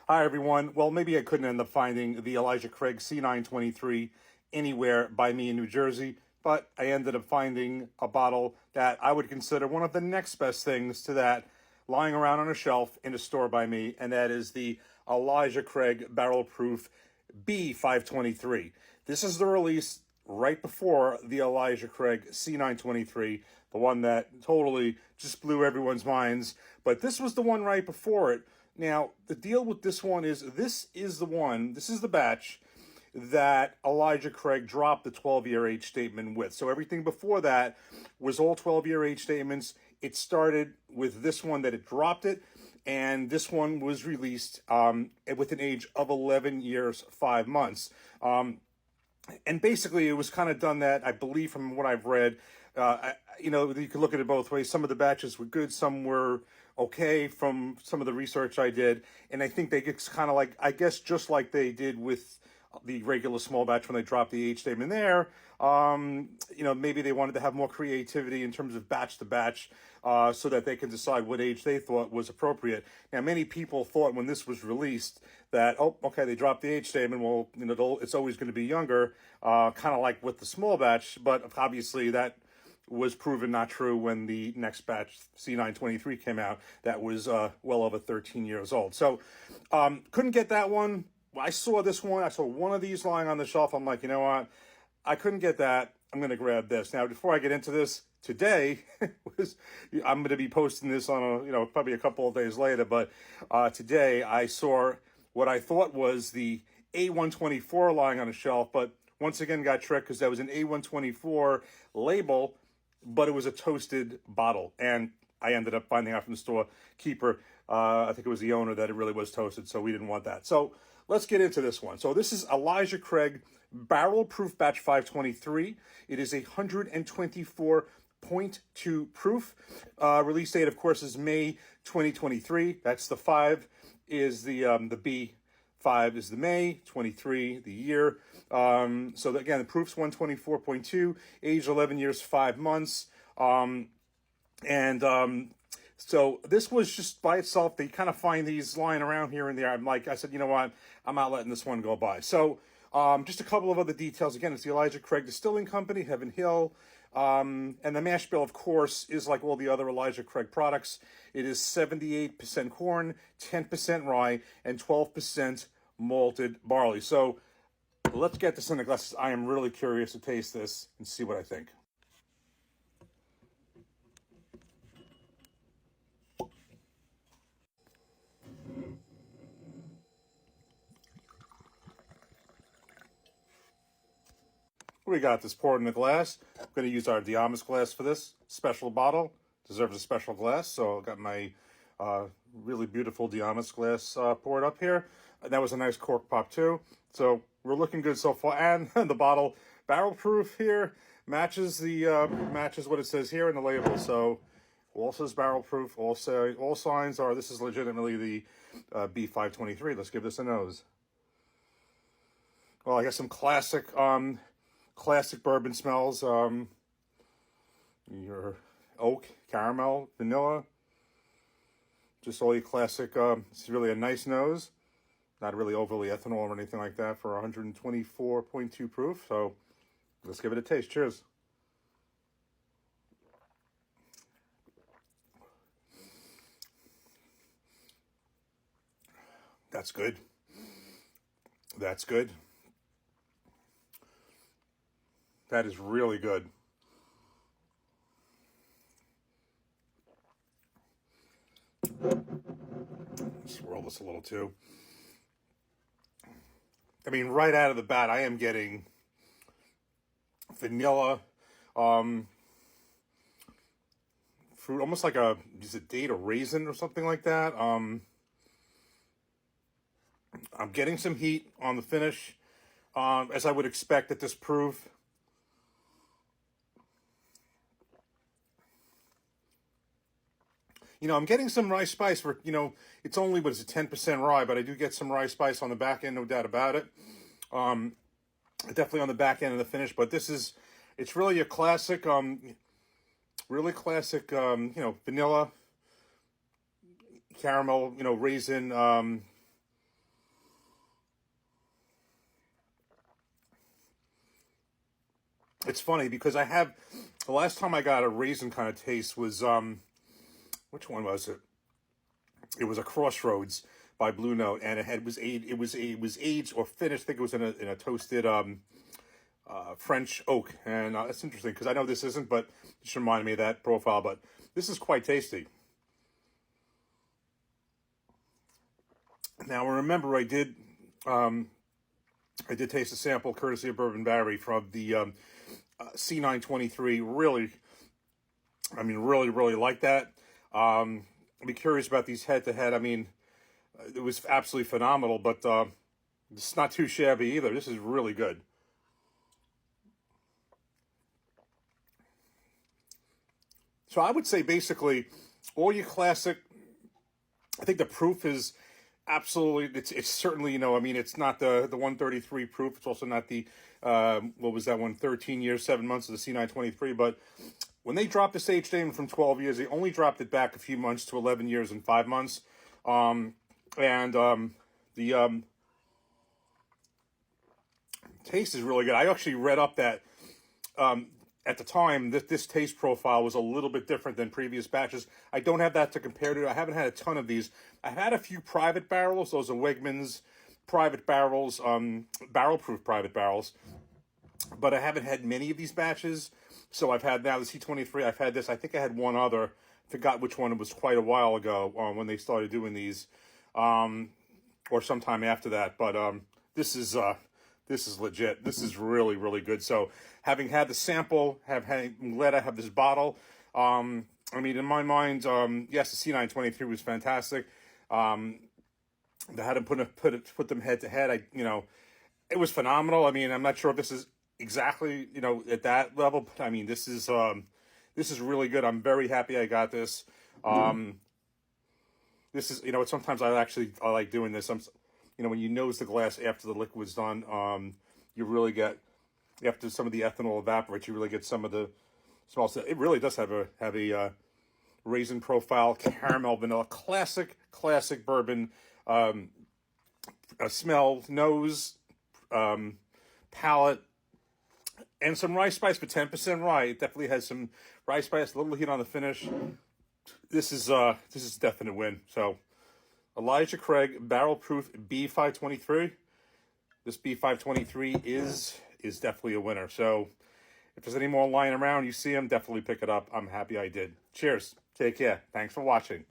Hi, everyone. Well, maybe I couldn't end up finding the Elijah Craig C923 anywhere by me in New Jersey, but I ended up finding a bottle that I would consider one of the next best things to that lying around on a shelf in a store by me, and that is the Elijah Craig Barrel Proof B523. This is the release right before the Elijah Craig C923, the one that totally just blew everyone's minds. But this was the one right before it. Now, the deal with this one is this is the batch that Elijah Craig dropped the 12-year age statement with. So everything before that was all 12-year age statements. It started with this one that it dropped it, and this one was released with an age of 11 years, 5 months. And basically, it was kind of done that, I believe, from what I've read. You could look at it both ways. Some of the batches were good, some were okay from some of the research I did. And I think they get kind of like, I guess, just like they did with the regular small batch when they dropped the age statement there. Maybe they wanted to have more creativity in terms of batch to batch, so that they can decide what age they thought was appropriate. Now, many people thought when this was released that, oh, okay, they dropped the age statement. Well, it's always going to be younger, kind of like with the small batch. But obviously that was proven not true when the next batch, C923, came out. That was well over 13 years old. So couldn't get that one. I saw this one. I saw one of these lying on the shelf. I'm like, you know what? I couldn't get that. I'm going to grab this. Now, before I get into this, today I'm going to be posting this on probably a couple of days later. But today I saw what I thought was the A124 lying on a shelf, but once again got tricked because that was an A124 label, but it was a toasted bottle. And I ended up finding out from the store keeper, I think it was the owner, that it really was toasted, so we didn't want that. So let's get into this one. So this is Elijah Craig Barrel Proof Batch 523. It is 124.2 proof. Release date, of course, is May 2023. That's the 5 is the B. 5 is the May, 23 the year. So again, the proof's 124.2, age 11 years, 5 months. So this was just by itself. They kind of find these lying around here and there. I said, you know what? I'm not letting this one go by. So just a couple of other details. Again, it's the Elijah Craig Distilling Company, Heaven Hill. And the mash bill, of course, is like all the other Elijah Craig products. It is 78% corn, 10% rye, and 12% malted barley. So let's get this in the glasses. I am really curious to taste this and see what I think. We got this poured in the glass. I'm going to use our Diamas glass for this special bottle. Deserves a special glass, so I got my really beautiful Diamas glass poured up here. And that was a nice cork pop too. So we're looking good so far. And the bottle, barrel proof here, matches what it says here in the label. So all says barrel proof. All signs are this is legitimately the B523. Let's give this a nose. Well, I got some classic bourbon smells. Your oak, caramel, vanilla. Just all your classic. It's really a nice nose. Not really overly ethanol or anything like that for 124.2 proof. So let's give it a taste. Cheers. That's good. That's good. That is really good. Swirl this a little too. I mean, right out of the bat, I am getting vanilla, fruit, almost like is it date or raisin or something like that. I'm getting some heat on the finish, as I would expect at this proof. I'm getting some rye spice for, it's only, 10% rye, but I do get some rye spice on the back end, no doubt about it. Definitely on the back end of the finish, but it's really a classic, really classic, vanilla, caramel, raisin, it's funny because the last time I got a raisin kind of taste was, which one was it? It was a Crossroads by Blue Note, and it was aged or finished. I think it was in a toasted French oak, and it's interesting because I know this isn't, but it just reminded me of that profile. But this is quite tasty. Now remember, I did taste a sample courtesy of Bourbon Barry from the C923. Really, I mean, really like that. I'd be curious about these head-to-head. I mean, it was absolutely phenomenal, but it's not too shabby either. This is really good. So I would say basically all your classic, I think the proof is absolutely, it's certainly, you know, I mean, it's not the 133 proof. It's also not the, what was that one, 13 years, 7 months of the C923. But when they dropped this age name from 12 years, they only dropped it back a few months to 11 years and 5 months. The taste is really good. I actually read up that at the time that this taste profile was a little bit different than previous batches. I don't have that to compare to. I haven't had a ton of these. I've had a few private barrels. Those are Wegmans private barrels, barrel-proof private barrels. But I haven't had many of these batches. So I've had now the C23. I've had this. I think I had one other. Forgot which one. It was quite a while ago when they started doing these, or sometime after that. But this is legit. This is really good. So having had the sample, I'm glad I have this bottle. I mean, in my mind, yes, the C923 was fantastic. I had to put them head to head. It was phenomenal. I mean, I'm not sure if this is exactly, at that level, but I mean, this is really good. I'm very happy I got this. This is, sometimes I like doing this. When you nose the glass after the liquid's done, you really get, after some of the ethanol evaporates, you really get some of the smells. It really does have a raisin profile, caramel, vanilla, classic bourbon smell, nose, palate, and some rye spice, but 10% rye. It definitely has some rye spice, a little heat on the finish. This is a definite win. So Elijah Craig Barrel Proof B523. This B523 is definitely a winner. So if there's any more lying around, you see them, definitely pick it up. I'm happy I did. Cheers. Take care. Thanks for watching.